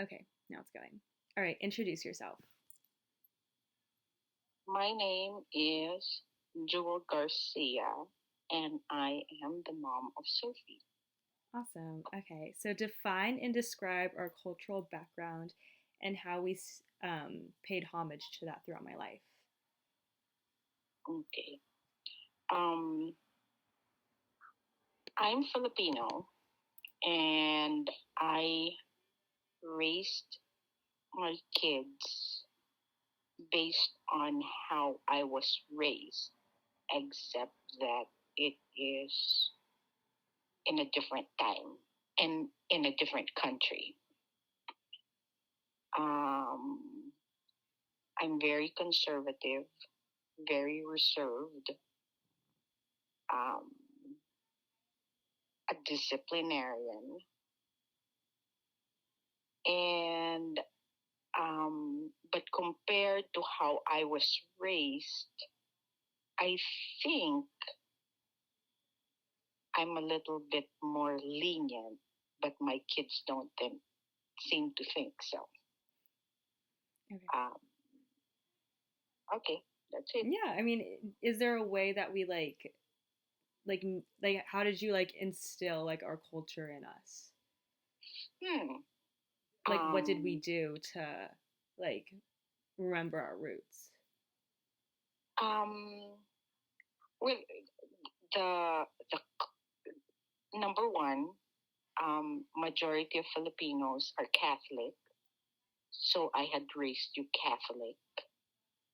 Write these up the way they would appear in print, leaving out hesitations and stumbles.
Okay, now it's going. All right, introduce yourself. My name is Jewel Garcia, and I am the mom of Sophie. Awesome. Okay, so define and describe our cultural background and how we paid homage to that throughout my life. Okay. Um, I'm Filipino, and I raised my kids based on how I was raised, except that it is in a different time and in a different country. Um, I'm very conservative, very reserved, um, a disciplinarian, and but compared to how I was raised, I think I'm a little bit more lenient, but my kids don't seem to think so. Okay. Um, okay, that's it. Yeah, I mean, is there a way that we like how did you like instill like our culture in us? Hmm. Like what did we Um, do to like remember our roots? um, well, the number one, majority of Filipinos are Catholic, so I had raised you Catholic.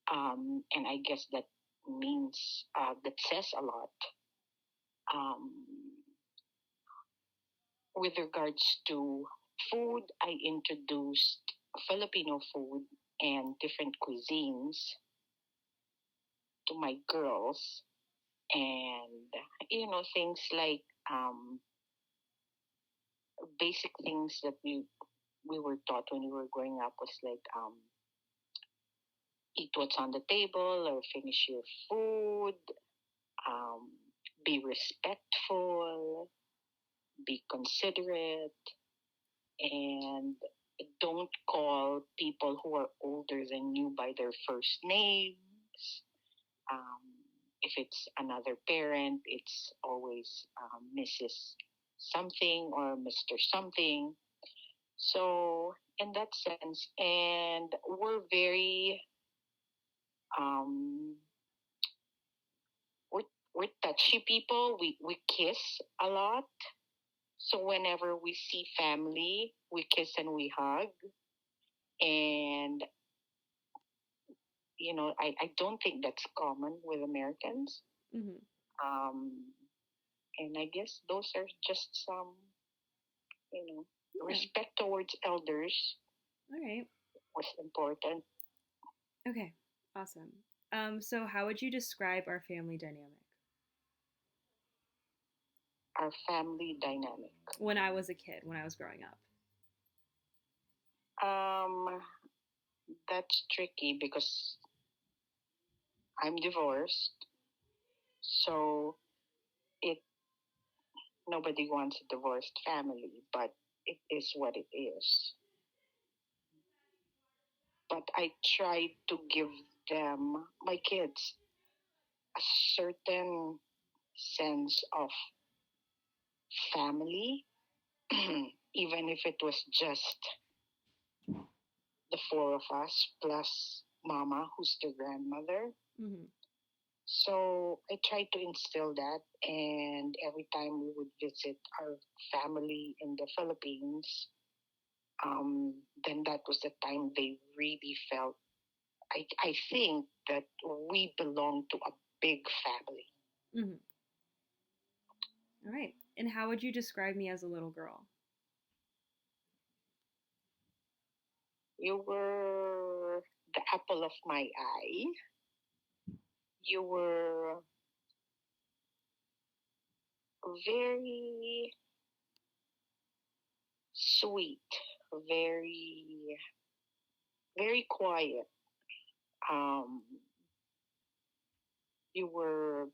And I guess that means that says a lot. Um, with regards to food, I introduced Filipino food and different cuisines to my girls, and things like basic things that we were taught when we were growing up was like eat what's on the table or finish your food, um, be respectful, be considerate, and don't call people who are older than you by their first names. Um, if it's another parent, it's always Mrs. Something or Mr. Something. So, in that sense, and um, we're, we're touchy people. We kiss a lot. So, whenever we see family, we kiss and we hug. And I don't think that's common with Americans. Mm-hmm. Um, and I guess those are just some, you know, Yeah. respect towards elders All right. was important. Okay. Awesome. So how would you describe our family dynamic? Our family dynamic. When I was a kid, when I was growing up. Um, that's tricky because I'm divorced, so it nobody wants a divorced family, but it is what it is. But I try to give them, my kids, a certain sense of family, even if it was just the four of us plus Mama, who's the grandmother. Mm-hmm. So I tried to instill that, and every time we would visit our family in the Philippines, then that was the time they really felt. I think that we belong to a big family. Mm-hmm. All right. And how would you describe me as a little girl? You were the apple of my eye. You were very sweet, very, very quiet. Um, you were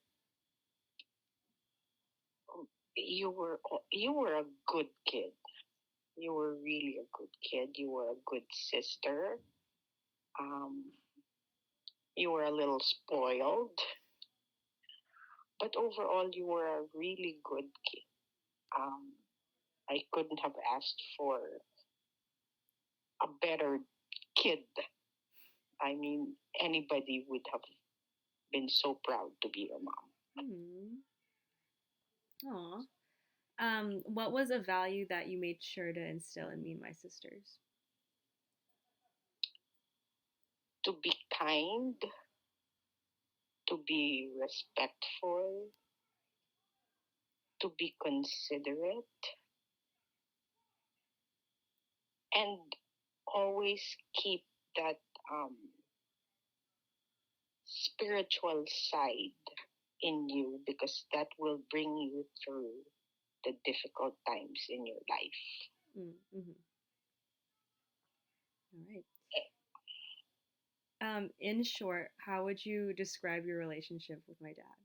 you were you were a good kid. You were really a good kid. You were a good sister. Um, you were a little spoiled, but overall, you were a really good kid. Um, I couldn't have asked for a better kid. I mean, anybody would have been so proud to be your mom. Hmm. Aw. What was a value that you made sure to instill in me and my sisters? To be kind, to be respectful, to be considerate, and always keep that um, spiritual side in you because that will bring you through the difficult times in your life. Mm-hmm. All right. In short, how would you describe your relationship with my dad?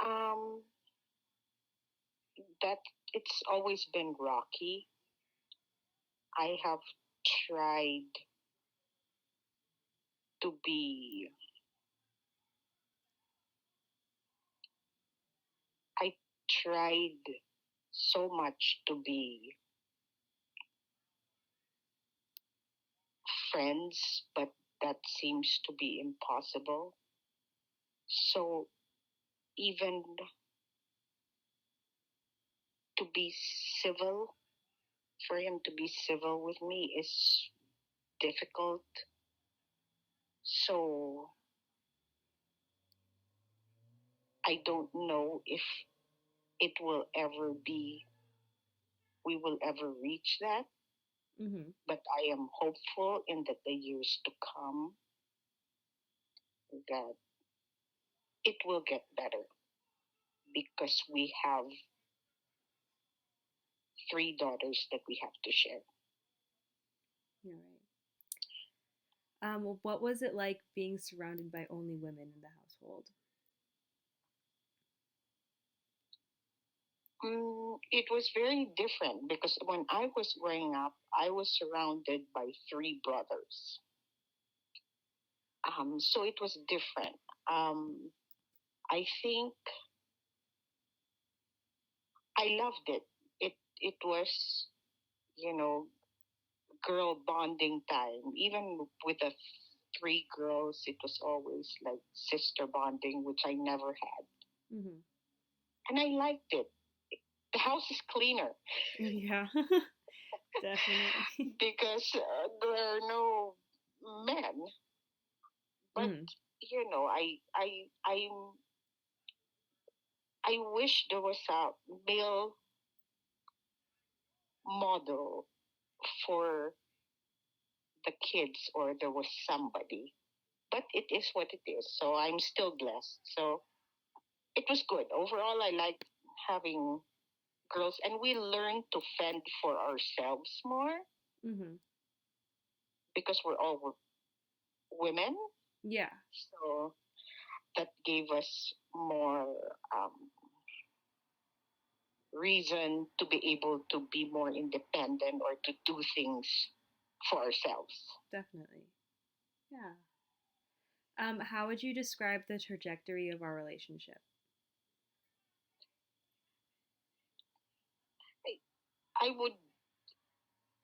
Um, that it's always been rocky. I have tried to be, I tried so much to be friends, but that seems to be impossible. So even to be civil, for him to be civil with me is difficult. So I don't know if it will ever be, we will ever reach that, Mm-hmm. but I am hopeful in the years to come that it will get better because we have three daughters that we have to share. All right. What was it like being surrounded by only women in the household? It was very different because when I was growing up, I was surrounded by three brothers. So it was different. Um, I think I loved it. It was, you know, girl bonding time. Even with the three girls, it was always like sister bonding, which I never had, Mm-hmm. and I liked it. The house is cleaner Yeah, definitely. because there are no men. But Mm-hmm. I wish there was a male model for the kids, or there was somebody. But it is what it is. So I'm still blessed. So it was good. Overall, I like having girls, and we learn to fend for ourselves more Mm-hmm. because we're all women. Yeah, So that gave us more um, reason to be able to be more independent or to do things for ourselves. definitely. Yeah. How would you describe the trajectory of our relationship? I would,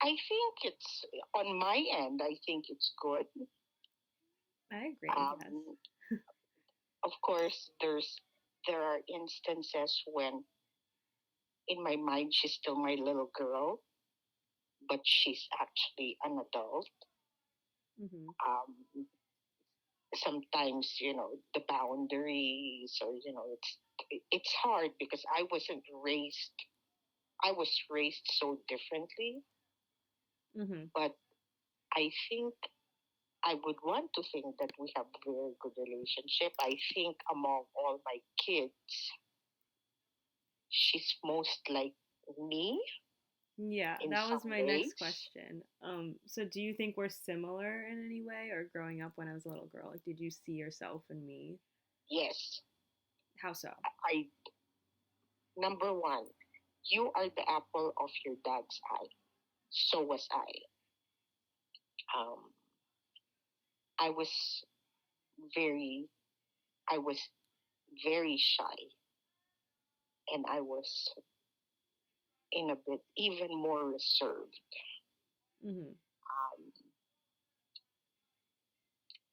I think it's on my end. I think it's good. I agree. Yes. Um, of course, there are instances when in my mind she's still my little girl, but she's actually an adult. Mm-hmm. Um, sometimes the boundaries, or it's hard because I was raised so differently, Mm-hmm. but I think I would want to think that we have a very good relationship. I think among all my kids, she's most like me Yeah, in that was some my next ways. question. So do you think we're similar in any way, or growing up when I was a little girl, like, did you see yourself in me? Yes, How so? I Number one, you are the apple of your dad's eye. So was I. Um, I was very, I was very shy, and I was in a bit even more reserved. Mm-hmm. Um,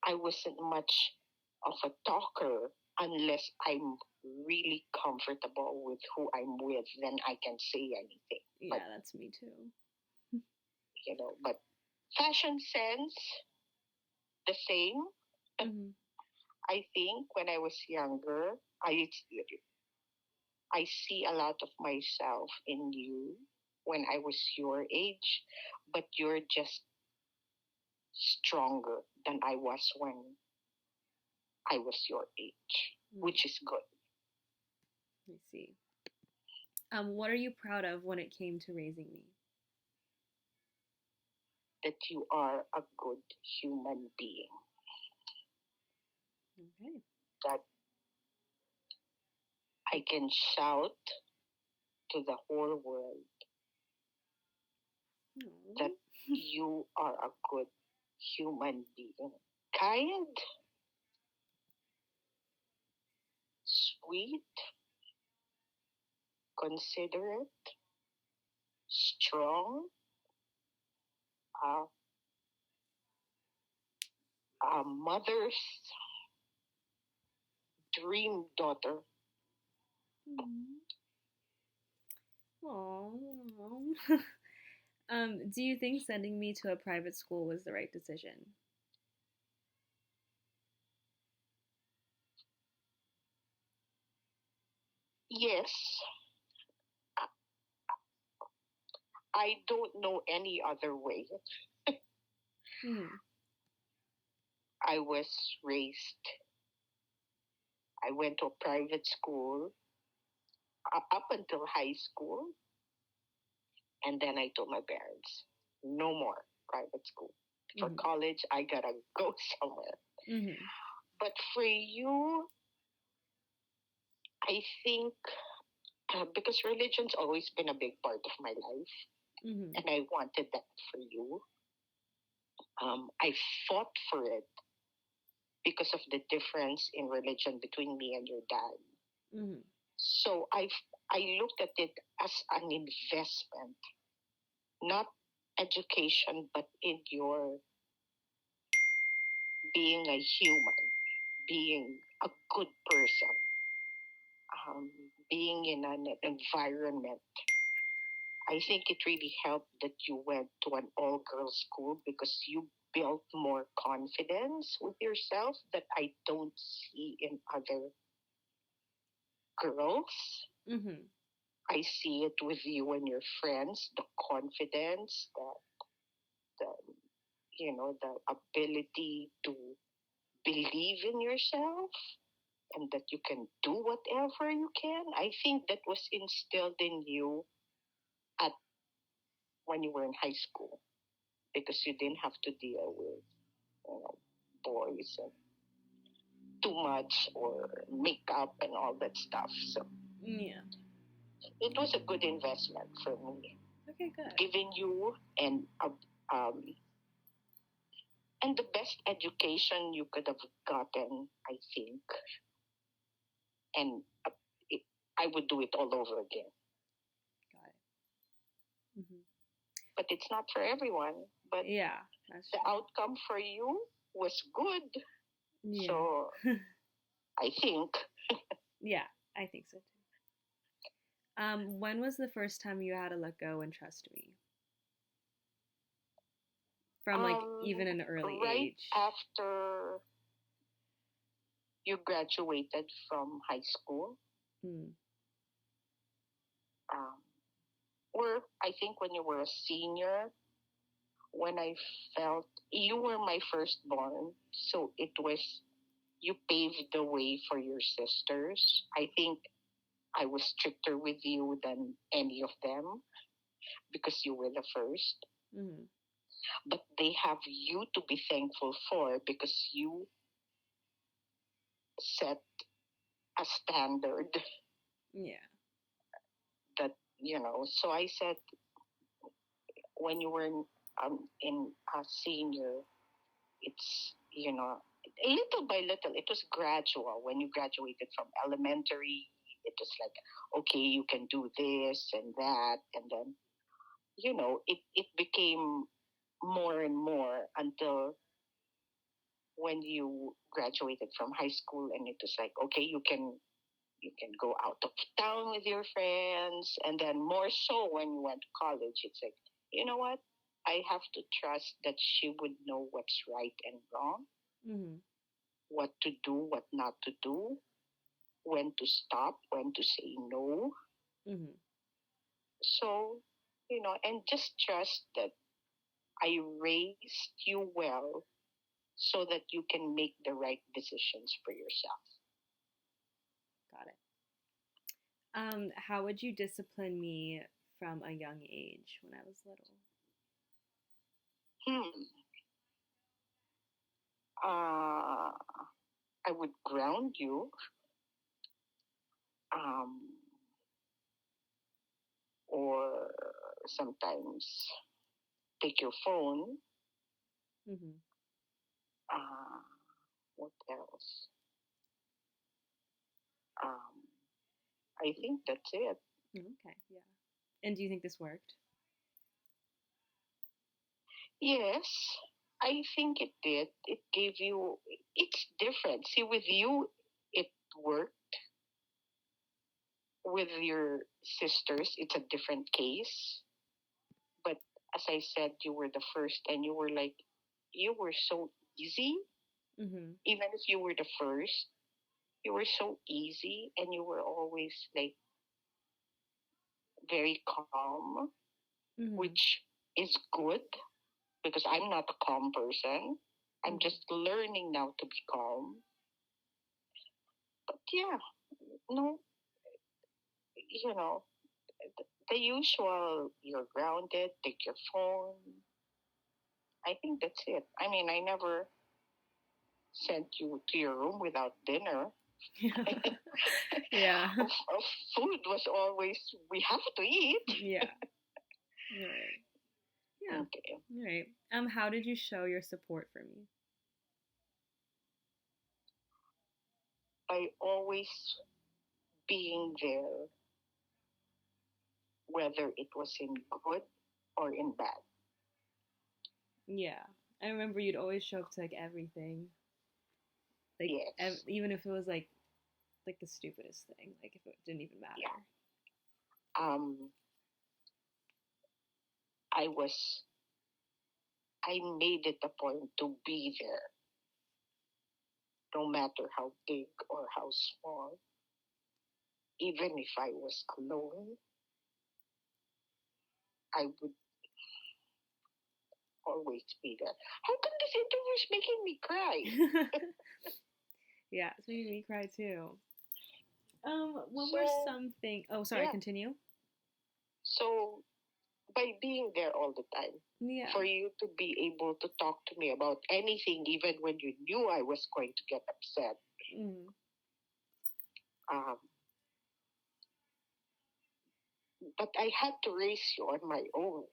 I wasn't much of a talker unless I'm really comfortable with who I'm with, then I can say anything. Yeah, But that's me too. but fashion sense, the same. Mm-hmm. I think when I was younger, I see a lot of myself in you when I was your age, but you're just stronger than I was when I was your age, Mm, which is good. I see. What are you proud of when it came to raising me? That you are a good human being. Okay. That I can shout to the whole world that Aw. you are a good human being. Kind, sweet, considerate, strong, a, a mother's dream daughter. Aw. Do you think sending me to a private school was the right decision? Yes, I don't know any other way. Mm-hmm. I was raised, I went to a private school up until high school, and then I told my parents, no more private school. For Mm-hmm. college, I gotta go somewhere. Mm-hmm. But for you, I think because religion's always been a big part of my life, Mm-hmm. and I wanted that for you. I fought for it because of the difference in religion between me and your dad. Mm-hmm. So I looked at it as an investment, not education, but in your being a human, being a good person, being in an environment. I think it really helped that you went to an all girls school because you built more confidence with yourself that I don't see in other girls. Mm-hmm. I see it with you and your friends, the confidence, the the ability to believe in yourself and that you can do whatever you can. I think that was instilled in you at when you were in high school because you didn't have to deal with boys and too much or makeup and all that stuff. So Yeah. it was a good investment for me, Okay, good. giving you um, and the best education you could have gotten, I think, and it, I would do it all over again. Got it. Mm-hmm. But it's not for everyone. But Yeah, that's the true. outcome for you was good. Yeah. So I think Yeah, I think so too. When was the first time you had to let go and trust me? From like um, even an early right age. after you graduated from high school, Mm. um, or I think when you were a senior, when I felt you were my firstborn, so it was you paved the way for your sisters. I think I was stricter with you than any of them because you were the first. Mm. But they have you to be thankful for because you set a standard Yeah. So I said, when you were in a senior, it's, little by little, it was gradual. When you graduated from elementary, it was like, okay, you can do this and that. And then, it became more and more until when you graduated from high school, and it was like, okay, you can go out of town with your friends. And then more so when you went to college, it's like, you know what, I have to trust that she would know what's right and wrong, Mm-hmm. what to do, what not to do, when to stop, when to say no. Mm-hmm. So, and just trust that I raised you well so that you can make the right decisions for yourself. Got it. How would you discipline me from a young age when I was little? Hmm. Uh, I would ground you, um, or sometimes take your phone. Mm-hmm. Uh, what else? Um, I think that's it. Okay, yeah. And do you think this worked? Yes, I think it did. It gave you, it's different. See, with you, it worked. With your sisters, it's a different case. But as I said, you were the first, and you were so easy. Mm-hmm. Even if you were the first, you were so easy, and you were always like very calm, Mm-hmm. which is good because I'm not a calm person. I'm Mm-hmm. just learning now to be calm. But yeah, no, you know, the usual, you're grounded, take your phone. I think that's it. I mean, I never sent you to your room without dinner. Yeah. Of food was always, we have to eat. Yeah. You're right. Yeah. Okay. All right. How did you show your support for me? By always being there, whether it was in good or in bad. Yeah. I remember you'd always show up to like everything. Like Yes. even if it was like the stupidest thing, like if it didn't even Yeah. matter. Um, I was, I made it a point to be there, no matter how big or how small. Even if I was alone, I would always be there. How come this interview is making me cry? Yeah, it's making me cry too. What were So, something? Oh, sorry. yeah. Continue. So, by being there all the time, Yeah. for you to be able to talk to me about anything, even when you knew I was going to get upset, Mm. um, but I had to raise you on my own.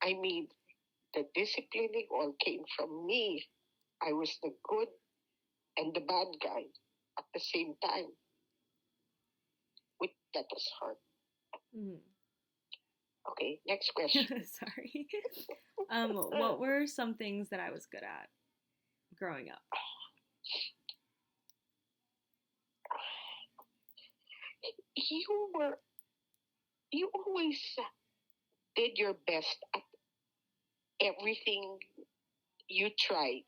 I mean, the disciplining all came from me. I was the good and the bad guy at the same time, which that was hard. Mm. Okay, next question. Sorry. What were some things that I was good at growing up? You were, you always did your best at everything you tried,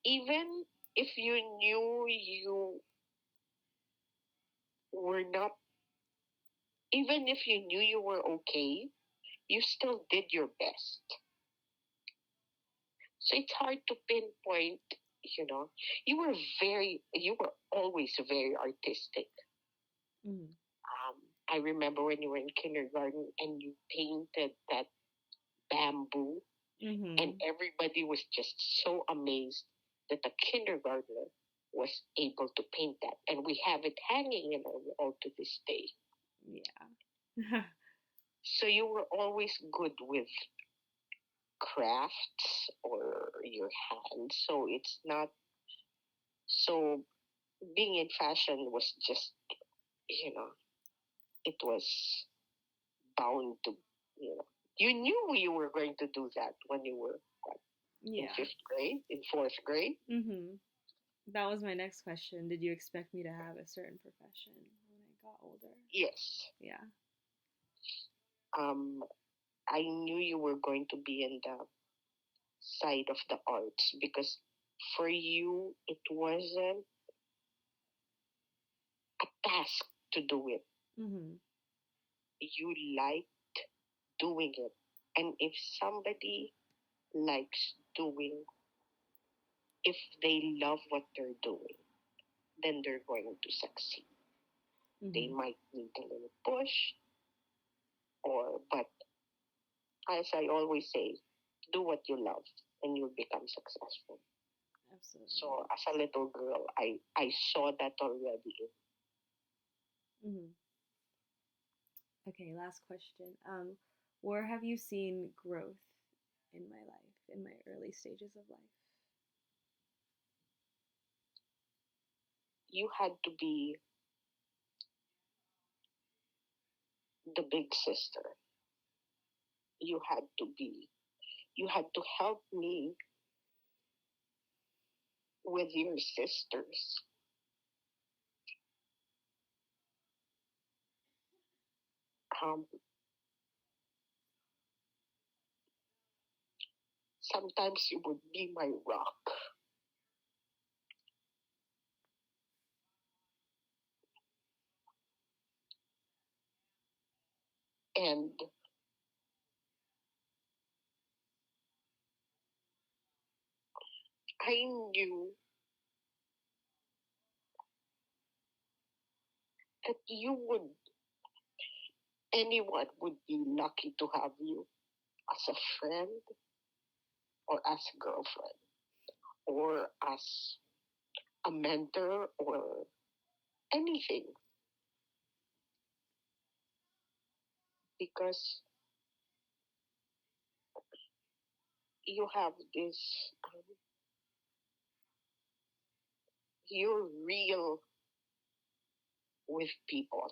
even if you knew you were not, even if you knew you were okay, you still did your best. So it's hard to pinpoint, you know. You were always very artistic. Mm. I remember when you were in kindergarten and you painted that bamboo, and Mm-hmm. everybody was just so amazed that a kindergartner. was able to paint that, and we have it hanging in our wall to this day. Yeah. So you were always good with crafts or your hands. So it's not so being in fashion was just, you know, it was bound to, you know, you knew you were going to do that when you were what, in Yeah. fifth grade, in fourth grade. Mhm. That was my next question. Did you expect me to have a certain profession when I got older? Yes. Yeah. Um, I knew you were going to be in the side of the arts because for you it wasn't a task to do it. Mhm. You liked doing it. And if somebody likes doing, if they love what they're doing, then they're going to succeed. They Mhm. might need a little push, but as I always say, do what you love and you'll become successful. Absolutely. So as a little girl, I saw that already. Mhm. Okay, last question. Where have you seen growth in my life, in my early stages of life? You had to be the big sister. You had to be, you had to help me with your sisters. Um, Sometimes you would be my rock. And I knew that anyone would be lucky to have you as a friend or as a girlfriend or as a mentor or anything because you have this, you're real with people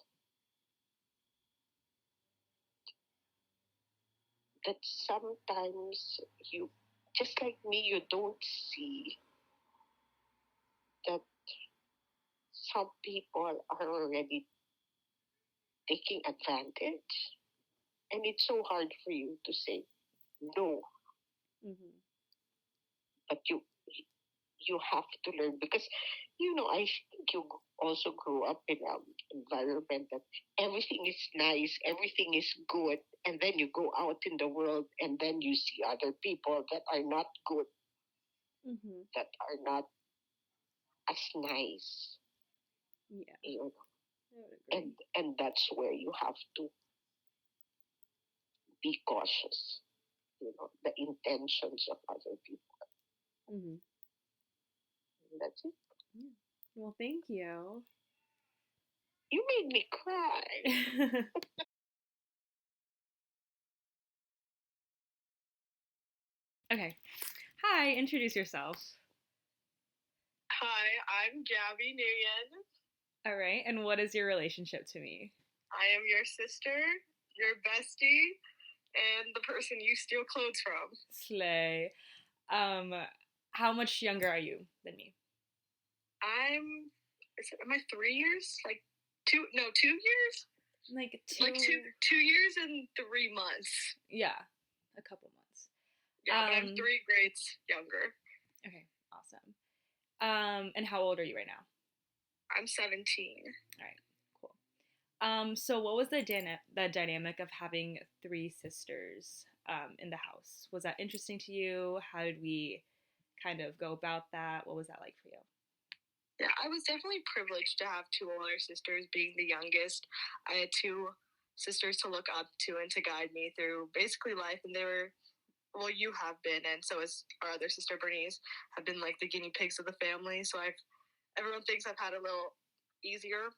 that sometimes you, just like me, you don't see that some people are already taking advantage. And it's so hard for you to say no, Mhm. but you have to learn because I think you also grew up in an environment that everything is nice, everything is good, and then you go out in the world and then you see other people that are not good, Mhm. that are not as nice, Yeah, you know, I would agree. and that's where you have to be cautious, the intentions of other people. Mhm. That's it. Yeah. Well, thank you. You made me cry. Okay. Hi, introduce yourself. Hi, I'm Gabby Nguyen. All right. And what is your relationship to me? I am your sister, your bestie, and the person you steal clothes from. Slay. Um, how much younger are you than me? Am I 3 years? Like two, no, 2 years? Like Like two. 2 years and 3 months. Yeah, a couple months. Yeah, but I'm 3 grades younger. Okay, awesome. And how old are you right now? I'm 17. All right, cool. So what was the dynamic of having three sisters in the house? Was that interesting to you? How did we kind of go about that? What was that like for you? Yeah, I was definitely privileged to have two older sisters, being the youngest. I had two sisters to look up to and to guide me through basically life, and they were, well, you have been, and so is our other sister Bernice, have been like the guinea pigs of the family. So I've everyone thinks I've had a little easier.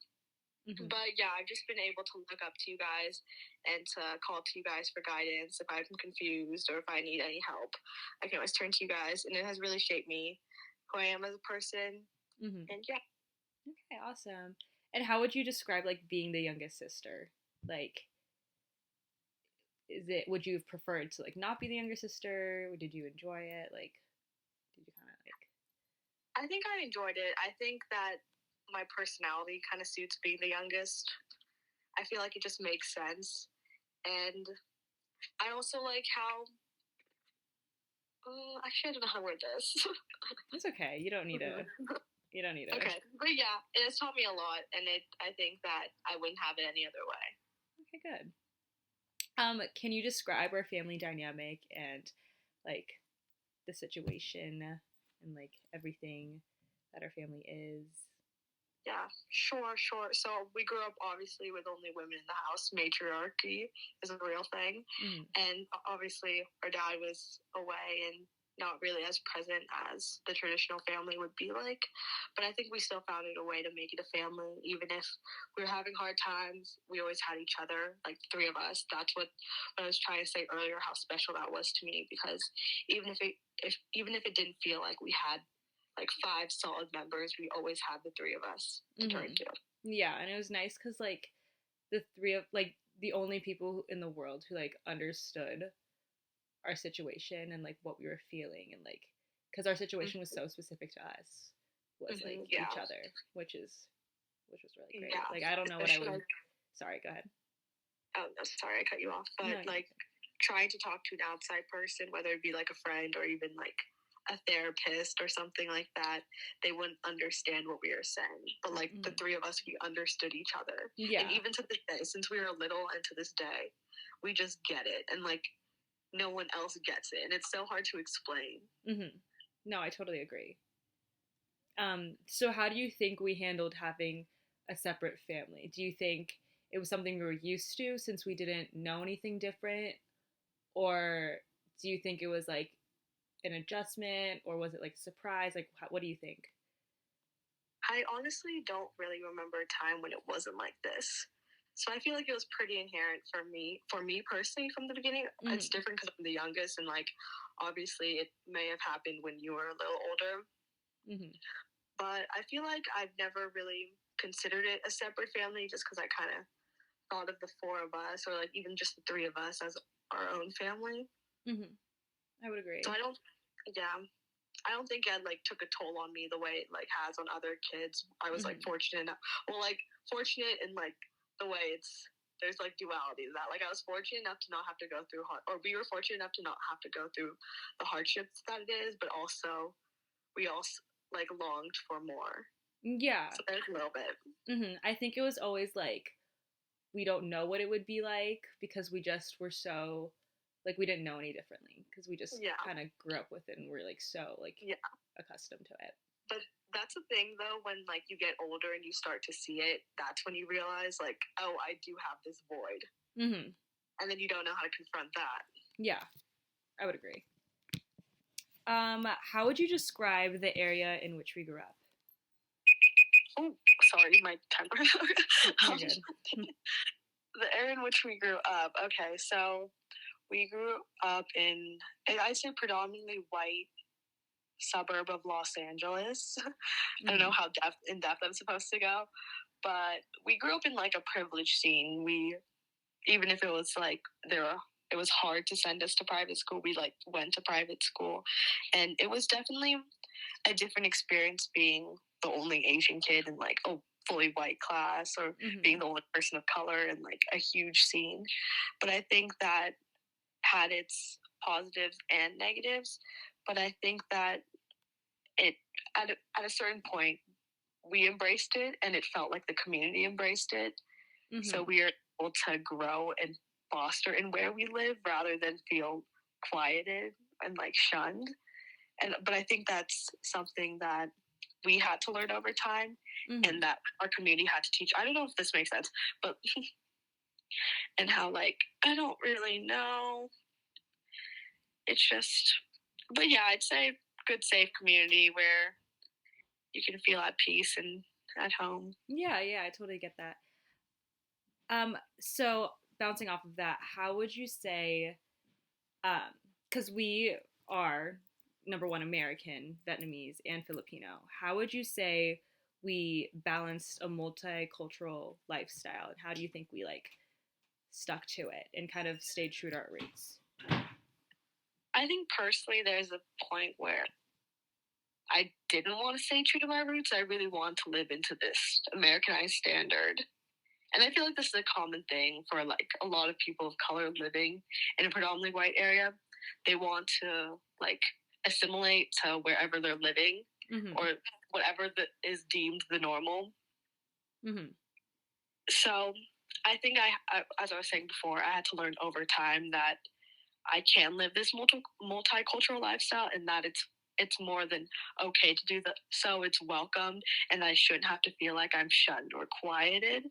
Mhm. But yeah, I've just been able to look up to you guys and to call to you guys for guidance if I'm confused or if I need any help. I can always turn to you guys, and it has really shaped me, who I am as a person. Mhm. And yeah, Okay, awesome. And how would you describe like being the youngest sister? Like, would you have preferred to like not be the younger sister? Did you enjoy it? Like, did you kind of like? I think I enjoyed it. I think that my personality kind of suits being the youngest. I feel like it just makes sense. And I also like how actually I don't know how to word this. It's okay. You don't need to. You don't need to. Okay, but yeah, it has taught me a lot, and I think that I wouldn't have it any other way. Okay, good. Can you describe our family dynamic and like the situation and like everything that our family is? Yeah, sure. So we grew up obviously with only women in the house. Matriarchy is a real thing. Mm-hmm. And obviously our dad was away and not really as present as the traditional family would be like. But I think we still found a way to make it a family. Even if we were having hard times, we always had each other, like the three of us. That's what I was trying to say earlier, how special that was to me, because even if it didn't feel like we had like 5 solid members, we always had the three of us to turn to. Yeah, and it was nice because like the three of like the only people in the world who like understood our situation and like what we were feeling and like because our situation was so specific to us was like each other, which was really great. Like I don't know what I would. Sorry, go ahead. Oh no, sorry, I cut you off. But No, like trying to talk to an outside person, whether it be like a friend or even like a therapist or something like that, they wouldn't understand what we were saying. But like the three of us, we understood each other. Yeah. And even to this day, since we were little and to this day, we just get it. And like no one else gets it. And it's so hard to explain. Mm-hmm. No, I totally agree. So how do you think we handled having a separate family? Do you think it was something we were used to since we didn't know anything different? Or do you think it was like an adjustment or was it like a surprise? Like, what do you think? I honestly don't really remember a time when it wasn't like this. So I feel like it was pretty inherent for me personally from the beginning. Mm-hmm. It's different because I'm the youngest and like obviously it may have happened when you were a little older. Mm-hmm. But I feel like I've never really considered it a separate family just because I kind of thought of the 4 of us or like even just the 3 of us as our own family. Mm-hmm. I would agree. So I don't think it like took a toll on me the way it like has on other kids. I was like fortunate in like the way there's like duality to that. Like I was fortunate enough to not have to go through we were fortunate enough to not have to go through the hardships that it is, but also we also like longed for more. Yeah. So there's a little bit. Mm-hmm. I think it was always like we don't know what it would be like because we just were so like we didn't know any differently because we just kind of grew up with it and we're like so like accustomed to it. But that's the thing though, when like you get older and you start to see it, that's when you realize like, oh, I do have this void. Mm-hmm. And then you don't know how to confront that. Yeah, I would agree. How would you describe the area in which we grew up? Oh, sorry, my timer. You're good. The area in which we grew up. Okay, so we grew up in, I'd say, predominantly white suburb of Los Angeles. I don't know how in depth I'm supposed to go, but we grew up in like a privileged scene. Even if it was like it was hard to send us to private school, we like went to private school, and it was definitely a different experience being the only Asian kid in like a fully white class or being the only person of color in like a huge scene. But I think that had its positives and negatives, but I think that it at a certain point we embraced it and it felt like the community embraced it. So we are able to grow and foster in where we live rather than feel quieted and like shunned. But I think that's something that we had to learn over time and that our community had to teach. I don't know if this makes sense, but and how like I don't really know. It's just, but yeah, I'd say good safe community where you can feel at peace and at home. Yeah, I totally get that. So bouncing off of that, how would you say, because we are number one American, Vietnamese, and Filipino, how would you say we balanced a multicultural lifestyle, and how do you think we like stuck to it and kind of stayed true to our roots? I think personally, there's a point where I didn't want to stay true to my roots. I really want to live into this Americanized standard. And I feel like this is a common thing for like a lot of people of color living in a predominantly white area. They want to like assimilate to wherever they're living, or whatever is deemed the normal. So I think I, as I was saying before, I had to learn over time that I can live this multicultural lifestyle, and that it's more than okay to do that. So it's welcomed, and I shouldn't have to feel like I'm shunned or quieted.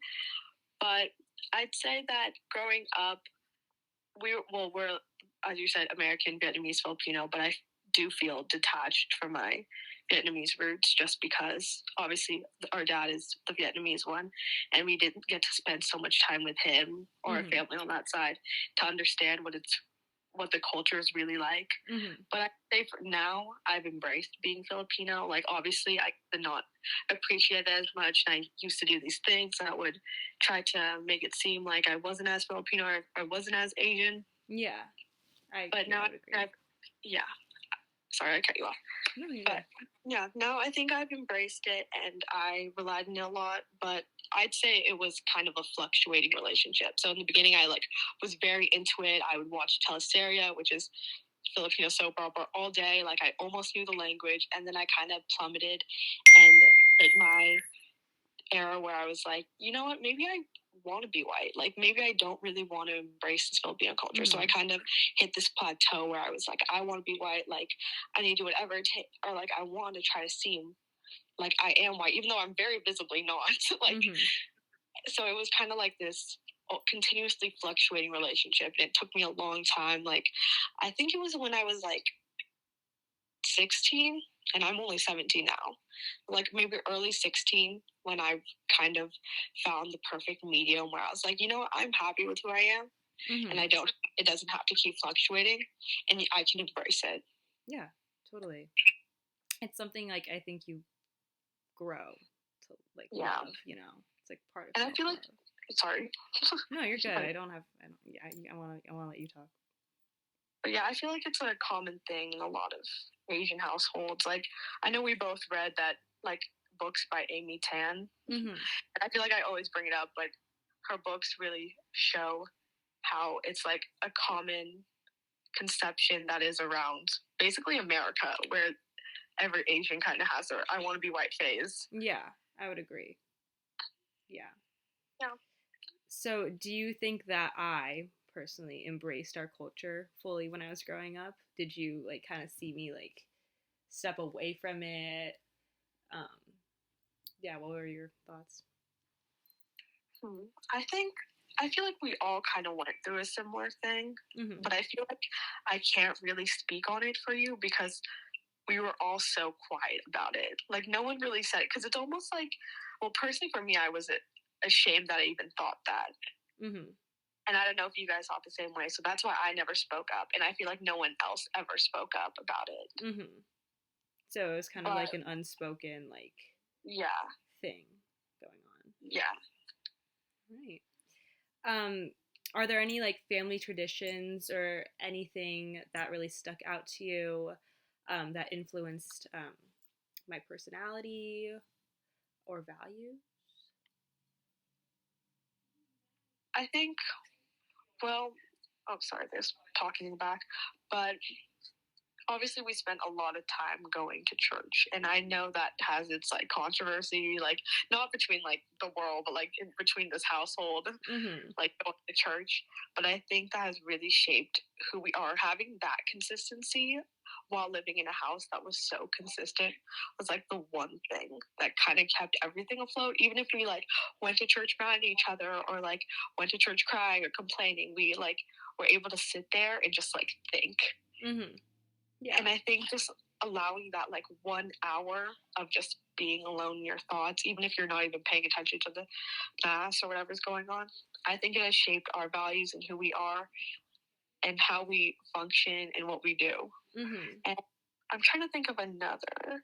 But I'd say that growing up, we're as you said, American, Vietnamese, Filipino, but I do feel detached from my Vietnamese roots just because obviously our dad is the Vietnamese one, and we didn't get to spend so much time with him or our family on that side to understand what the culture is really like. But I say for now, I've embraced being Filipino. Like, obviously, I did not appreciate it as much, and I used to do these things that would try to make it seem like I wasn't as Filipino or I wasn't as Asian. Yeah. But now, sorry, I cut you off. No, but yeah, now I think I've embraced it and I relied on it a lot, but I'd say it was kind of a fluctuating relationship. So in the beginning, I was very into it. I would watch teleserie, which is Filipino soap opera, all day. Like, I almost knew the language, and then I kind of plummeted and hit my era where I was like, you know what, maybe I want to be white. Like, maybe I don't really want to embrace this Filipino culture. So I kind of hit this plateau where I was like, I want to be white. Like, I need to do whatever it takes, or like I want to try to seem like I am white, even though I'm very visibly not. Like, so it was kind of like this continuously fluctuating relationship, and it took me a long time. Like, I think it was when I was like 16, and I'm only 17 now, like maybe early 16, when I kind of found the perfect medium where I was like, you know what, I'm happy with who I am, and it doesn't have to keep fluctuating, and I can embrace it. Yeah, totally. It's something like I think you grow to like love, you know. It's like part of and self-love. I feel like, sorry. No, you're good. I want to let you talk. But yeah, I feel like it's a common thing in a lot of Asian households. Like, I know we both read that, like, books by Amy Tan. And I feel like I always bring it up, but her books really show how it's like a common conception that is around basically America, where every Asian kind of has their I want to be white phase. Yeah, I would agree. Yeah. Yeah. So do you think that I personally embraced our culture fully when I was growing up? Did you like kind of see me like step away from it? Yeah, what were your thoughts? I feel like we all kind of went through a similar thing, but I feel like I can't really speak on it for you because we were all so quiet about it. Like, no one really said it, because it's almost like, well, personally for me, I was ashamed that I even thought that. And I don't know if you guys thought the same way, so that's why I never spoke up, and I feel like no one else ever spoke up about it. So it was kind of like an unspoken, like, thing going on. Yeah. Right. Are there any like family traditions or anything that really stuck out to you that influenced my personality or values? I think, well, sorry, there's talking in the back, but obviously we spent a lot of time going to church, and I know that has its like controversy, like not between like the world, but like in between this household, like going to church. But I think that has really shaped who we are. Having that consistency while living in a house that was so consistent was like the one thing that kind of kept everything afloat. Even if we like went to church mad at each other, or like went to church crying or complaining, we like were able to sit there and just like think. Yeah. And I think just allowing that like 1 hour of just being alone in your thoughts, even if you're not even paying attention to the mass or whatever's going on, I think it has shaped our values and who we are and how we function and what we do. Mm-hmm. And I'm trying to think of another.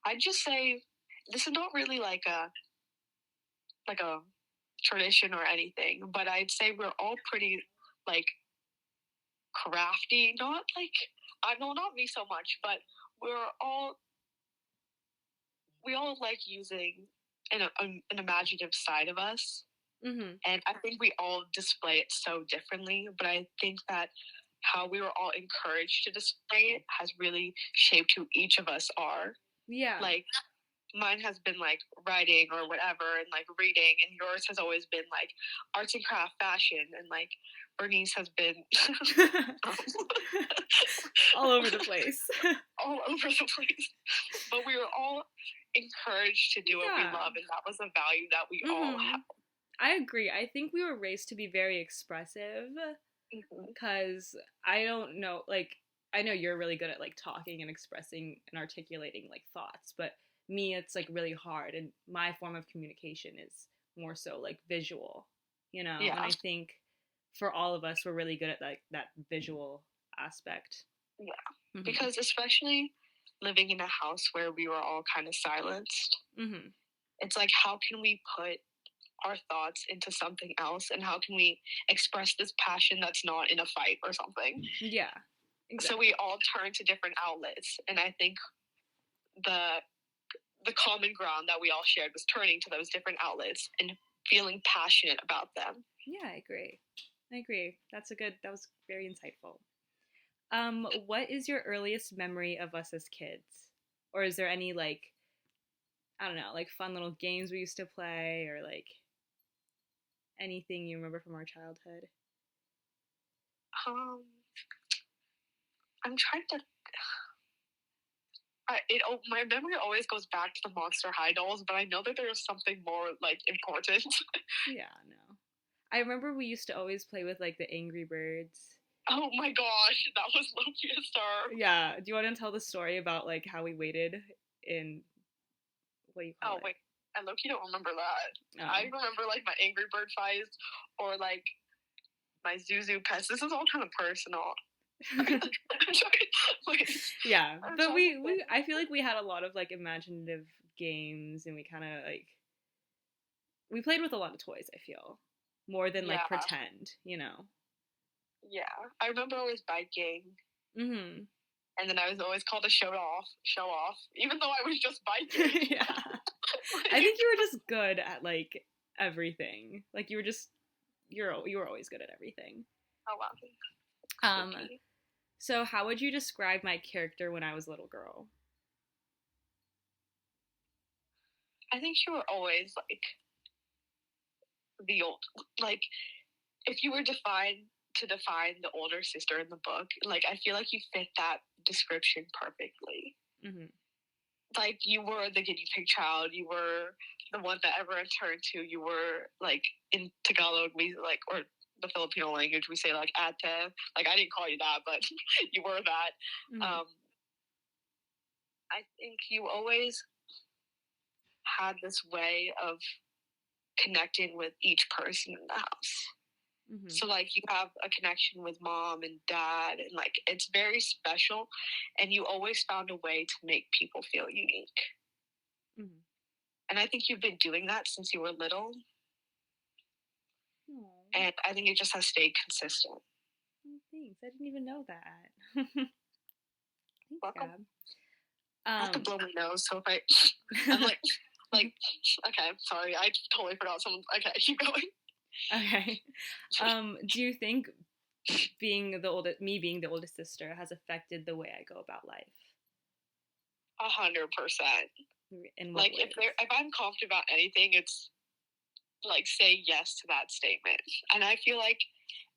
I'd just say this is not really like a tradition or anything, but I'd say we're all pretty like crafty. Not like I know, not me so much, but we all like using an imaginative side of us. Mm-hmm. And I think we all display it so differently, but I think that how we were all encouraged to display it has really shaped who each of us are. Yeah. Like, mine has been like writing or whatever and like reading, and yours has always been like arts and craft, fashion, and like Bernice has been all over the place. All over the place. But we were all encouraged to do what we love, and that was a value that we all have. I agree. I think we were raised to be very expressive because I don't know, like, I know you're really good at like talking and expressing and articulating like thoughts, but me, it's like really hard, and my form of communication is more so like visual, you know. Yeah. And I think for all of us, we're really good at like that visual aspect. Yeah, because especially living in a house where we were all kind of silenced, it's like, how can we put our thoughts into something else, and how can we express this passion that's not in a fight or something? Yeah, exactly. So we all turn to different outlets, and I think the common ground that we all shared was turning to those different outlets and feeling passionate about them. Yeah, I agree. That was very insightful. What is your earliest memory of us as kids? Or is there any like, I don't know, like fun little games we used to play, or like anything you remember from our childhood? I'm trying to. My memory always goes back to the Monster High dolls, but I know that there's something more like important. Yeah, no. I remember we used to always play with like the Angry Birds. Oh my gosh, that was low-key a star. Yeah, do you want to tell the story about like how we waited in, what do you call it? Oh wait, I low-key don't remember that. I remember like my Angry Bird fights or like my Zuzu pets. This is all kind of personal. Yeah, but I feel like we had a lot of like imaginative games, and we kind of like, we played with a lot of toys, I feel, more than like pretend, you know. Yeah, I remember always biking. And then I was always called a show off, even though I was just biking. Yeah. I think you were just good at like everything. Like you were always good at everything. Oh wow. So how would you describe my character when I was a little girl? I think you were always like if you were to define the older sister in the book, like I feel like you fit that description perfectly. Like you were the guinea pig child, you were the one that everyone turned to, you were like, in Tagalog we like, or the Filipino language, we say like ate, like I didn't call you that, but you were that. I think you always had this way of connecting with each person in the house. So like you have a connection with mom and dad, and like it's very special, and you always found a way to make people feel unique. And I think you've been doing that since you were little. And I think it just has stayed consistent. Oh, thanks. I didn't even know that. Thanks, welcome. Gab. I have to blow my nose, so if I'm like, okay, sorry, I totally forgot someone. Okay, keep going. Okay. Do you think being the oldest sister has affected the way I go about life? 100%. In what like ways? if I'm confident about anything, it's like say yes to that statement. And I feel like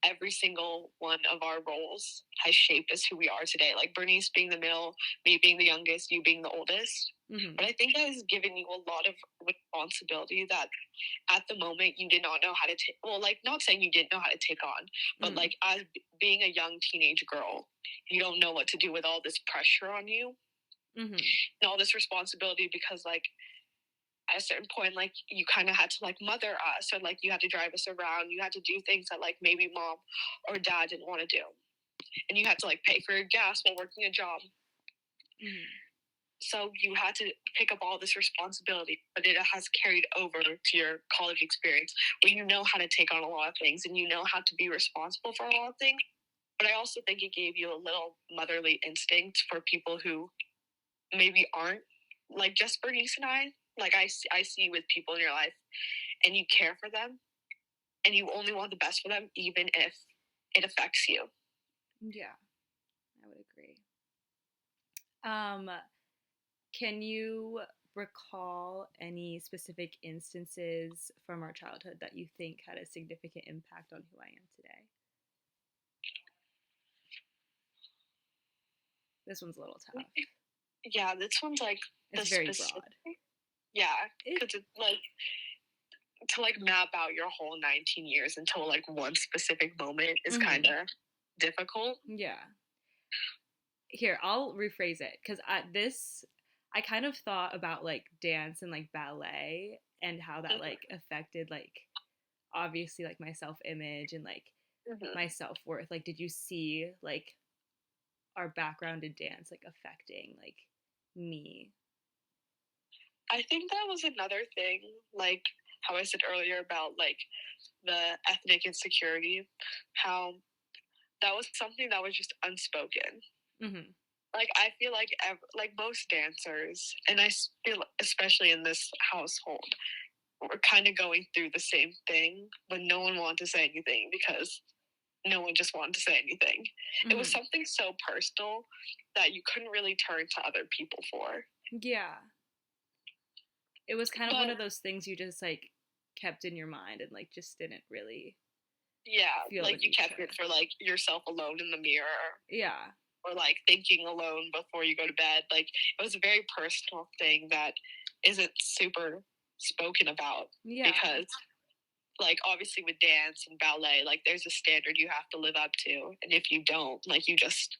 every single one of our roles has shaped us who we are today. Like Bernice being the middle, me being the youngest, you being the oldest. Mm-hmm. But I think that has given you a lot of responsibility that at the moment you did not know how to take. Well, like, not saying you didn't know how to take on, but like, as being a young teenage girl, you don't know what to do with all this pressure on you and all this responsibility, because like at a certain point, like, you kind of had to like mother us, or like you had to drive us around, you had to do things that like maybe mom or dad didn't want to do, and you had to like pay for your gas while working a job. So you had to pick up all this responsibility, but it has carried over to your college experience, where you know how to take on a lot of things and you know how to be responsible for a lot of things. But I also think it gave you a little motherly instinct for people who maybe aren't like just Bernice and I. Like, I see with people in your life, and you care for them, and you only want the best for them, even if it affects you. Yeah, I would agree. Can you recall any specific instances from our childhood that you think had a significant impact on who I am today? This one's a little tough. Yeah, this one's like it's very broad. Yeah, because it's like to like map out your whole 19 years into like one specific moment is kind of difficult. Yeah. Here, I'll rephrase it, because I kind of thought about like dance and like ballet and how that like affected like obviously like my self-image and like my self-worth. Like, did you see like our background in dance like affecting like me? I think that was another thing, like how I said earlier about like the ethnic insecurity, how that was something that was just unspoken. Like, I feel like most dancers, and I feel especially in this household, we're kind of going through the same thing, but no one wanted to say anything because no one just wanted to say anything. It was something so personal that you couldn't really turn to other people for. Yeah. It was kind of one of those things you just like kept in your mind and like just didn't really feel like you kept it for like yourself alone in the mirror. Yeah. Or like thinking alone before you go to bed. Like, it was a very personal thing that isn't super spoken about. Yeah. Because like obviously with dance and ballet, like there's a standard you have to live up to, and if you don't, like you just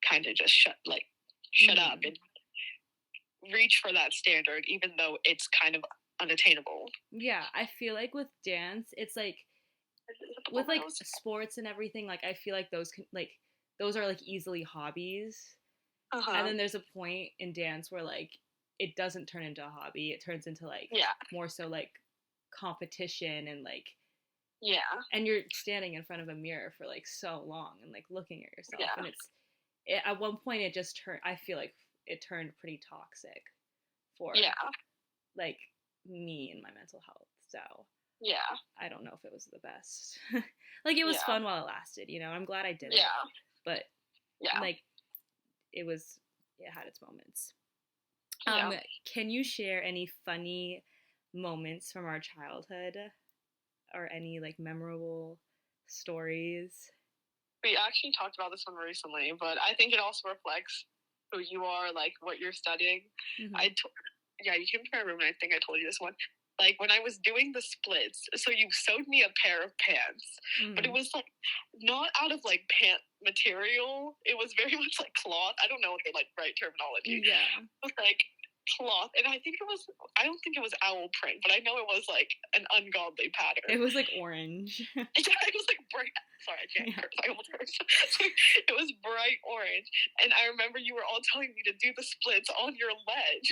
kind of just shut up and reach for that standard, even though it's kind of unattainable. Yeah, I feel like with dance, it's like with like sports and everything, like I feel like those are like easily hobbies. And then there's a point in dance where like it doesn't turn into a hobby, it turns into like more so like competition and like and you're standing in front of a mirror for like so long and like looking at yourself and at one point it just turned, I feel like it turned pretty toxic for like me and my mental health. So I don't know if it was the best. Like, it was fun while it lasted, you know. I'm glad I did it. But like it had its moments. Can you share any funny moments from our childhood or any like memorable stories? We actually talked about this one recently, but I think it also reflects who you are, like what you're studying. You came to my room and I think I told you this one. Like, when I was doing the splits, so you sewed me a pair of pants, but it was like not out of like pant material. It was very much like cloth. I don't know what the like right terminology. Yeah. It was like cloth, and I don't think it was owl print, but I know it was like an ungodly pattern. It was like orange. Yeah, it was like bright. Sorry, I can't curse. I almost cursed. It was bright orange, and I remember you were all telling me to do the splits on your ledge.